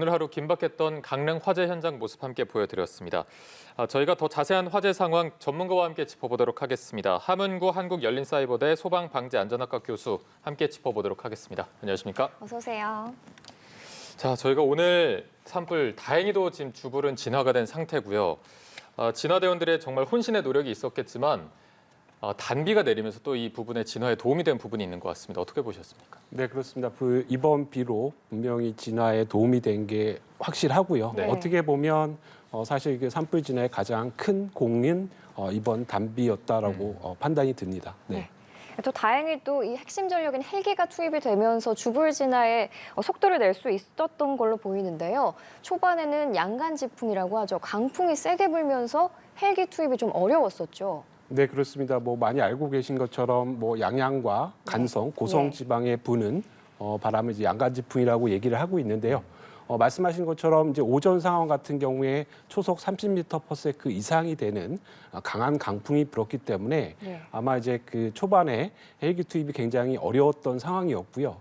오늘 하루 긴박했던 강릉 화재 현장 모습 함께 보여드렸습니다. 저희가 더 자세한 화재 상황 전문가와 함께 짚어보도록 하겠습니다. 함은구 한국열린사이버대 소방방재안전학과 교수 함께 짚어보도록 하겠습니다. 안녕하십니까? 어서 오세요. 자, 저희가 오늘 산불 다행히도 지금 주불은 진화가 된 상태고요. 진화대원들의 정말 혼신의 노력이 있었겠지만 단비가 내리면서 또 이 부분에 진화에 도움이 된 부분이 있는 것 같습니다. 어떻게 보셨습니까? 네, 그렇습니다. 이번 비로 분명히 진화에 도움이 된 게 확실하고요. 네. 어떻게 보면 사실 그 산불 진화의 가장 큰 공인 이번 단비였다라고 판단이 듭니다. 네. 또 다행히 또 이 핵심 전력인 헬기가 투입이 되면서 주불 진화에 속도를 낼 수 있었던 걸로 보이는데요. 초반에는 양간지풍이라고 하죠. 강풍이 세게 불면서 헬기 투입이 좀 어려웠었죠. 네, 그렇습니다. 많이 알고 계신 것처럼 양양과 간성, 고성 지방에 부는 바람을 이제 양간지풍이라고 얘기를 하고 있는데요. 말씀하신 것처럼 이제 오전 상황 같은 경우에 초속 30m/s 이상이 되는 강한 강풍이 불었기 때문에 아마 이제 그 초반에 헬기 투입이 굉장히 어려웠던 상황이었고요.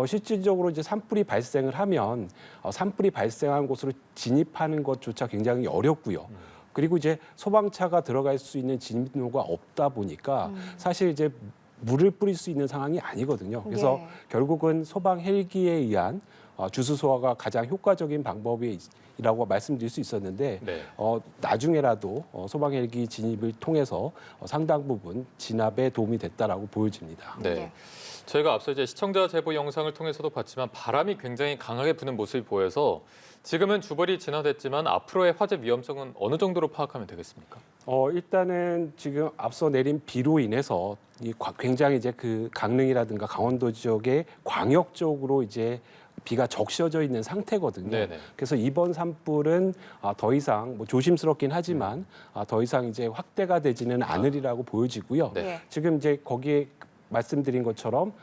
실질적으로 이제 산불이 발생을 하면 산불이 발생한 곳으로 진입하는 것조차 굉장히 어렵고요. 그리고 이제 소방차가 들어갈 수 있는 진입로가 없다 보니까 사실 이제 물을 뿌릴 수 있는 상황이 아니거든요. 그래서 결국은 소방 헬기에 의한 주수 소화가 가장 효과적인 방법이라고 말씀드릴 수 있었는데 나중에라도 소방 헬기 진입을 통해서 상당 부분 진압에 도움이 됐다라고 보여집니다. 네. 저희가 앞서 이제 시청자 제보 영상을 통해서도 봤지만 바람이 굉장히 강하게 부는 모습이 보여서 지금은 주벌이 진화됐지만 앞으로의 화재 위험성은 어느 정도로 파악하면 되겠습니까? 일단은 지금 앞서 내린 비로 인해서 굉장히 이제 그 강릉이라든가 강원도 지역에 광역적으로 이제 비가 적셔져 있는 상태거든요. 네네. 그래서 이번 산불은 더 이상 조심스럽긴 하지만 더 이상 이제 확대가 되지는 않으리라고 보여지고요. 네. 지금 이제 거기에 말씀드린 것처럼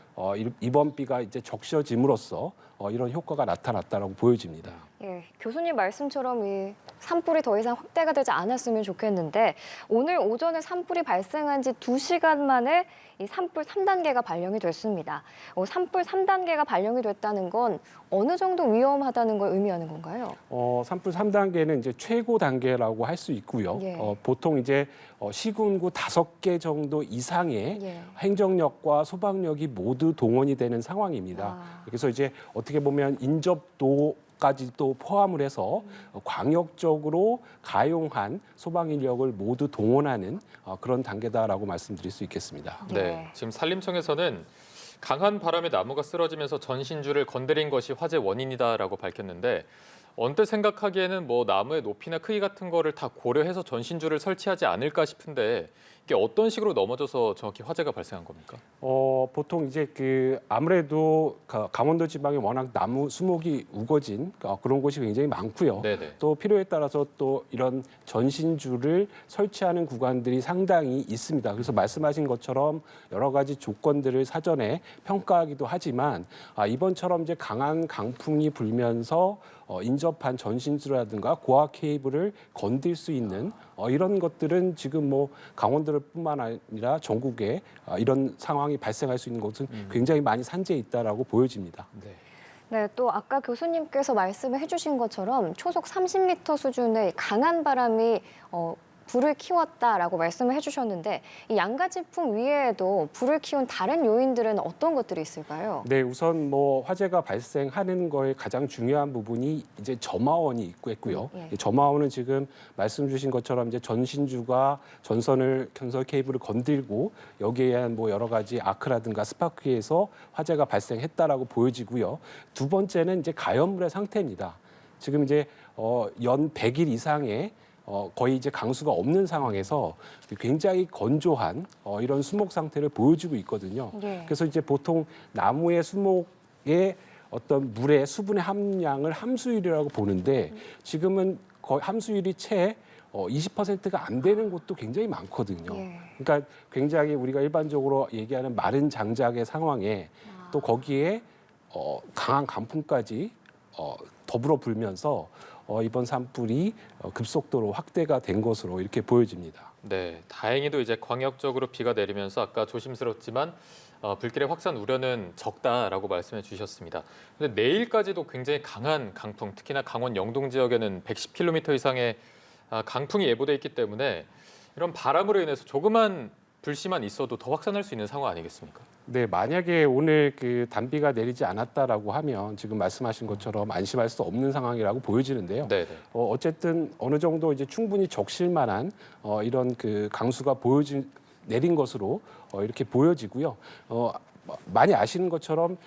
이번 비가 이제 적셔짐으로써 이런 효과가 나타났다라고 보여집니다. 예, 교수님 말씀처럼 이 산불이 더 이상 확대가 되지 않았으면 좋겠는데 오늘 오전에 산불이 발생한 지 2시간 만에 이 산불 3단계가 발령이 됐습니다. 산불 3단계가 발령이 됐다는 건 어느 정도 위험하다는 걸 의미하는 건가요? 산불 3단계는 이제 최고 단계라고 할 수 있고요. 보통 이제 시군구 5개 정도 이상의 행정력과 소방력이 모두 동원이 되는 상황입니다. 그래서 이제 어떻게 보면 인접도까지 또 포함을 해서 광역적으로 가용한 소방 인력을 모두 동원하는 그런 단계다라고 말씀드릴 수 있겠습니다. 네, 지금 산림청에서는 강한 바람에 나무가 쓰러지면서 전신주를 건드린 것이 화재 원인이다라고 밝혔는데 언뜻 생각하기에는 나무의 높이나 크기 같은 거를 다 고려해서 전신주를 설치하지 않을까 싶은데 이게 어떤 식으로 넘어져서 정확히 화재가 발생한 겁니까? 보통 이제 아무래도 강원도 지방에 워낙 나무 수목이 우거진 그런 곳이 굉장히 많고요. 네네. 또 필요에 따라서 또 이런 전신주를 설치하는 구간들이 상당히 있습니다. 그래서 말씀하신 것처럼 여러 가지 조건들을 사전에 평가하기도 하지만 이번처럼 이제 강한 강풍이 불면서 인접한 전신주라든가 고압 케이블을 건들 수 있는 이런 것들은 지금 강원도를 뿐만 아니라 전국에 이런 상황이 발생할 수 있는 곳은 굉장히 많이 산재해 있다라고 보여집니다. 네, 또 아까 교수님께서 말씀을 해주신 것처럼 초속 30m 수준의 강한 바람이 불을 키웠다라고 말씀을 해주셨는데 이 양가지풍 위에도 불을 키운 다른 요인들은 어떤 것들이 있을까요? 네, 우선 화재가 발생하는 거에 가장 중요한 부분이 이제 점화원이 있고요. 점화원은 지금 말씀 주신 것처럼 이제 전신주가 전선 케이블을 건들고 여기에 의한 여러 가지 아크라든가 스파크에서 화재가 발생했다라고 보여지고요. 두 번째는 이제 가연물의 상태입니다. 지금 이제 연 100일 이상의 거의 이제 강수가 없는 상황에서 굉장히 건조한 이런 수목 상태를 보여주고 있거든요. 그래서 이제 보통 나무의 수목의 어떤 물의 수분의 함량을 함수율이라고 보는데 지금은 거의 함수율이 채 20%가 안 되는 곳도 굉장히 많거든요. 그러니까 굉장히 우리가 일반적으로 얘기하는 마른 장작의 상황에 또 거기에 강한 강풍까지 더불어 불면서 이번 산불이 급속도로 확대가 된 것으로 이렇게 보여집니다. 네, 다행히도 이제 광역적으로 비가 내리면서 아까 조심스럽지만 불길의 확산 우려는 적다라고 말씀해 주셨습니다. 근데 내일까지도 굉장히 강한 강풍, 특히나 강원 영동 지역에는 110km 이상의 강풍이 예보돼 있기 때문에 이런 바람으로 인해서 조그만 불씨만 있어도 더 확산할 수 있는 상황 아니겠습니까? 네, 만약에 오늘 그 단비가 내리지 않았다라고 하면 지금 말씀하신 것처럼 안심할 수 없는 상황이라고 보여지는데요. 네. 어쨌든 어느 정도 이제 충분히 적실만한 이런 그 강수가 내린 것으로 이렇게 보여지고요. 많이 아시는 것처럼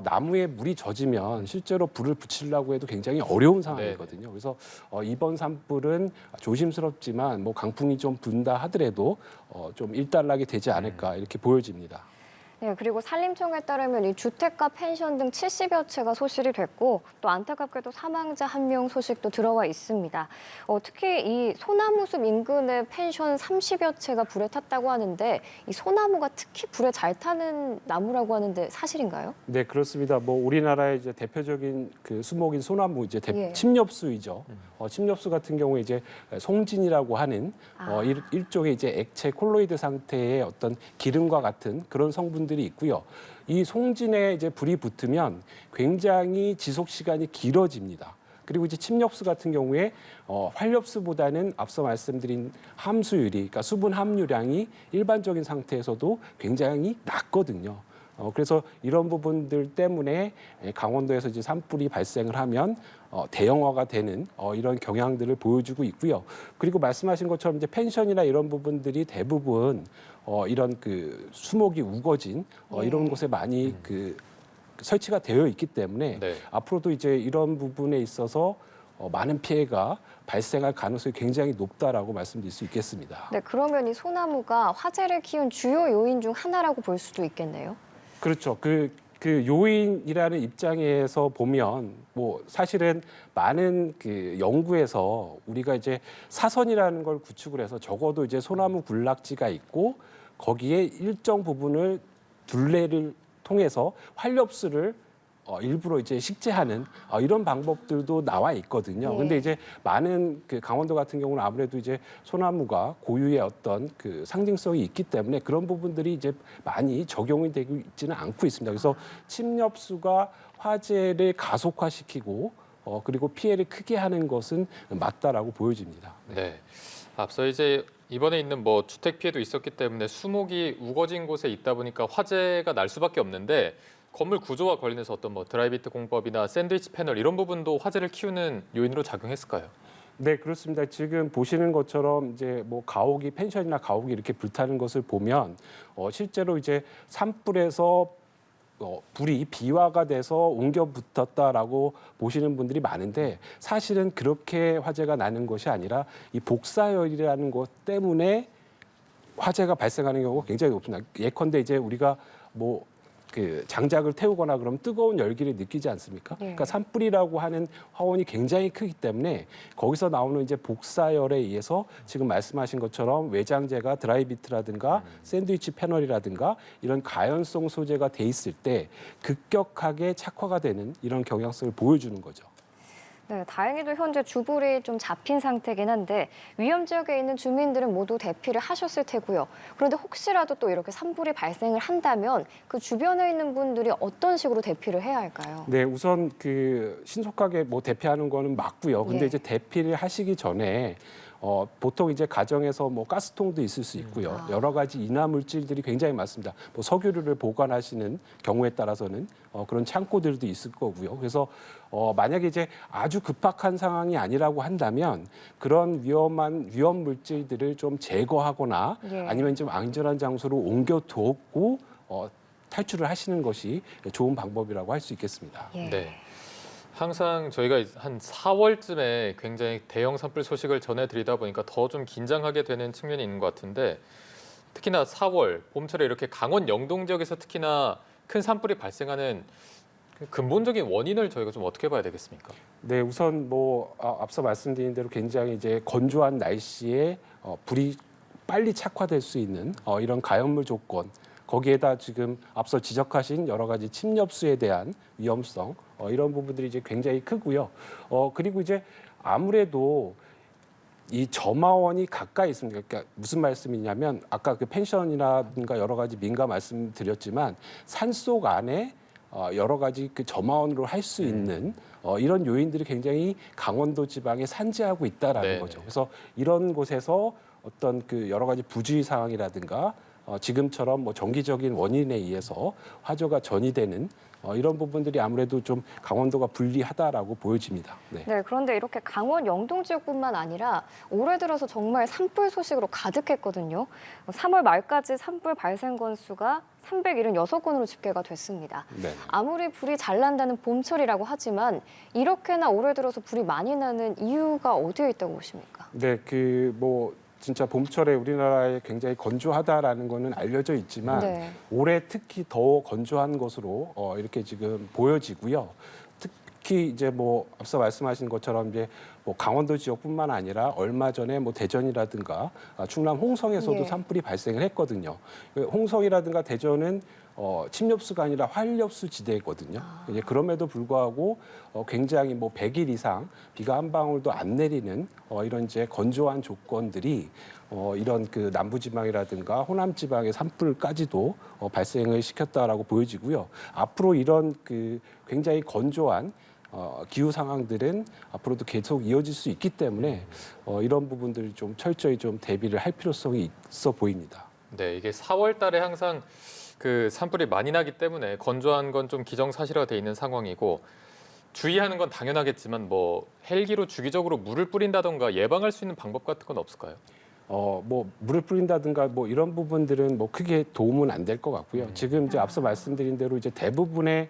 나무에 물이 젖으면 실제로 불을 붙이려고 해도 굉장히 어려운 상황이거든요. 그래서 이번 산불은 조심스럽지만 뭐 강풍이 좀 분다 하더라도 좀 일단락이 되지 않을까 이렇게 보여집니다. 네, 그리고 산림청에 따르면 이 주택가 펜션 등 70여 채가 소실이 됐고 또 안타깝게도 사망자 1명 소식도 들어와 있습니다. 특히 이 소나무숲 인근의 펜션 30여 채가 불에 탔다고 하는데 이 소나무가 특히 불에 잘 타는 나무라고 하는데 사실인가요? 네, 그렇습니다. 뭐 우리나라의 이제 대표적인 그 수목인 소나무 이제 예. 침엽수이죠. 침엽수 같은 경우에 이제 송진이라고 하는 일종의 이제 액체 콜로이드 상태의 어떤 기름과 같은 그런 성분들이 있고요. 이 송진에 이제 불이 붙으면 굉장히 지속 시간이 길어집니다. 그리고 이제 침엽수 같은 경우에 활엽수보다는 앞서 말씀드린 함수율이, 그러니까 수분 함유량이 일반적인 상태에서도 굉장히 낮거든요. 그래서 이런 부분들 때문에 강원도에서 이제 산불이 발생을 하면 대형화가 되는 이런 경향들을 보여주고 있고요. 그리고 말씀하신 것처럼 이제 펜션이나 이런 부분들이 대부분 이런 그 수목이 우거진 이런 곳에 많이 그 설치가 되어 있기 때문에 네. 앞으로도 이제 이런 부분에 있어서 많은 피해가 발생할 가능성이 굉장히 높다라고 말씀드릴 수 있겠습니다. 네, 그러면 이 소나무가 화재를 키운 주요 요인 중 하나라고 볼 수도 있겠네요. 그렇죠. 그 요인이라는 입장에서 보면 뭐 사실은 많은 그 연구에서 우리가 이제 사선이라는 걸 구축을 해서 적어도 이제 소나무 군락지가 있고 거기에 일정 부분을 둘레를 통해서 활엽수를 일부러 이제 식재하는 이런 방법들도 나와 있거든요. 네. 근데 이제 많은 그 강원도 같은 경우는 아무래도 이제 소나무가 고유의 어떤 그 상징성이 있기 때문에 그런 부분들이 이제 많이 적용이 되고 있지는 않고 있습니다. 그래서 침엽수가 화재를 가속화시키고 그리고 피해를 크게 하는 것은 맞다라고 보여집니다. 네. 앞서 이제 이번에 있는 뭐 주택 피해도 있었기 때문에 수목이 우거진 곳에 있다 보니까 화재가 날 수밖에 없는데 건물 구조와 관련해서 어떤 뭐 드라이비트 공법이나 샌드위치 패널 이런 부분도 화재를 키우는 요인으로 작용했을까요? 네, 그렇습니다. 지금 보시는 것처럼 이제 뭐 가옥이 펜션이나 가옥이 이렇게 불타는 것을 보면 실제로 이제 산불에서 불이 비화가 돼서 옮겨 붙었다라고 보시는 분들이 많은데 사실은 그렇게 화재가 나는 것이 아니라 이 복사열이라는 것 때문에 화재가 발생하는 경우가 굉장히 높습니다. 예컨대 이제 우리가 뭐 그 장작을 태우거나 그러면 뜨거운 열기를 느끼지 않습니까? 네. 그러니까 산불이라고 하는 화원이 굉장히 크기 때문에 거기서 나오는 이제 복사열에 의해서 지금 말씀하신 것처럼 외장재가 드라이비트라든가 샌드위치 패널이라든가 이런 가연성 소재가 돼 있을 때 급격하게 착화가 되는 이런 경향성을 보여주는 거죠. 네, 다행히도 현재 주불이 좀 잡힌 상태긴 한데 위험 지역에 있는 주민들은 모두 대피를 하셨을 테고요. 그런데 혹시라도 또 이렇게 산불이 발생을 한다면 그 주변에 있는 분들이 어떤 식으로 대피를 해야 할까요? 네, 우선 그 신속하게 뭐 대피하는 거는 맞고요. 근데 예. 이제 대피를 하시기 전에 보통 이제 가정에서 뭐 가스통도 있을 수 있고요. 여러 가지 인화 물질들이 굉장히 많습니다. 뭐 석유류를 보관하시는 경우에 따라서는 그런 창고들도 있을 거고요. 그래서 만약에 이제 아주 급박한 상황이 아니라고 한다면 그런 위험 물질들을 좀 제거하거나 예. 아니면 좀 안전한 장소로 옮겨두고 탈출을 하시는 것이 좋은 방법이라고 할 수 있겠습니다. 예. 네. 항상 저희가 한 4월쯤에 굉장히 대형 산불 소식을 전해드리다 보니까 더 좀 긴장하게 되는 측면이 있는 것 같은데 특히나 4월 봄철에 이렇게 강원 영동 지역에서 특히나 큰 산불이 발생하는 그 근본적인 원인을 저희가 좀 어떻게 봐야 되겠습니까? 네, 우선 뭐 앞서 말씀드린 대로 굉장히 이제 건조한 날씨에 불이 빨리 착화될 수 있는 이런 가연물 조건, 거기에다 지금 앞서 지적하신 여러 가지 침엽수에 대한 위험성 이런 부분들이 이제 굉장히 크고요. 그리고 이제 아무래도 이 점화원이 가까이 있습니다. 그러니까 무슨 말씀이냐면 아까 그 펜션이라든가 여러 가지 민가 말씀드렸지만 산속 안에 여러 가지 그 점화원으로 할 수 있는 이런 요인들이 굉장히 강원도 지방에 산재하고 있다라는 네. 거죠. 그래서 이런 곳에서 어떤 그 여러 가지 부주의 상황이라든가 지금처럼 뭐 정기적인 원인에 의해서 화재가 전이되는 이런 부분들이 아무래도 좀 강원도가 불리하다라고 보여집니다. 네. 네, 그런데 이렇게 강원 영동 지역뿐만 아니라 올해 들어서 정말 산불 소식으로 가득했거든요. 3월 말까지 산불 발생 건수가 376건으로 집계가 됐습니다. 네. 아무리 불이 잘 난다는 봄철이라고 하지만 이렇게나 올해 들어서 불이 많이 나는 이유가 어디에 있다고 보십니까? 네, 그 뭐 진짜 봄철에 우리나라에 굉장히 건조하다라는 거는 알려져 있지만 네. 올해 특히 더 건조한 것으로 이렇게 지금 보여지고요. 특히 이제 뭐 앞서 말씀하신 것처럼 이제 뭐 강원도 지역뿐만 아니라 얼마 전에 뭐 대전이라든가 충남 홍성에서도 예. 산불이 발생을 했거든요. 홍성이라든가 대전은 침엽수가 아니라 활엽수 지대거든요. 이제 그럼에도 불구하고 굉장히 뭐 100일 이상 비가 한 방울도 안 내리는 이런 이제 건조한 조건들이 이런 그 남부지방이라든가 호남지방의 산불까지도 발생을 시켰다라고 보여지고요. 앞으로 이런 그 굉장히 건조한 기후 상황들은 앞으로도 계속 이어질 수 있기 때문에 이런 부분들 좀 철저히 좀 대비를 할 필요성이 있어 보입니다. 네, 이게 4월 달에 항상 그 산불이 많이 나기 때문에 건조한 건 좀 기정사실화가 돼 있는 상황이고 주의하는 건 당연하겠지만 뭐 헬기로 주기적으로 물을 뿌린다던가 예방할 수 있는 방법 같은 건 없을까요? 뭐 물을 뿌린다든가 뭐 이런 부분들은 뭐 크게 도움은 안 될 것 같고요. 지금 이제 앞서 말씀드린 대로 이제 대부분의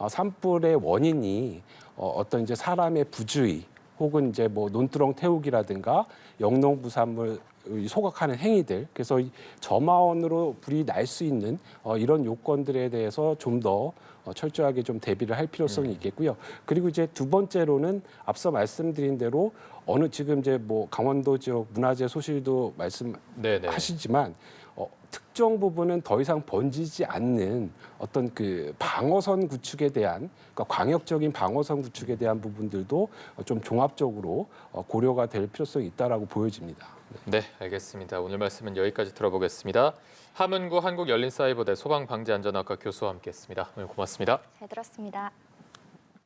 산불의 원인이 어떤 이제 사람의 부주의 혹은 이제 뭐 논두렁 태우기라든가 영농부산물 소각하는 행위들, 그래서 이 점화원으로 불이 날 수 있는 이런 요건들에 대해서 좀 더 철저하게 좀 대비를 할 필요성이 있겠고요. 그리고 이제 두 번째로는 앞서 말씀드린 대로 지금 이제 뭐 강원도 지역 문화재 소실도 네네. 말씀하시지만 특정 부분은 더 이상 번지지 않는 어떤 그 방어선 구축에 대한, 그러니까 광역적인 방어선 구축에 대한 부분들도 좀 종합적으로 고려가 될 필요성이 있다라고 보여집니다. 네, 알겠습니다. 오늘 말씀은 여기까지 들어보겠습니다. 함은구 한국열린사이버대 소방방재안전학과 교수와 함께했습니다. 오늘 고맙습니다. 잘 들었습니다.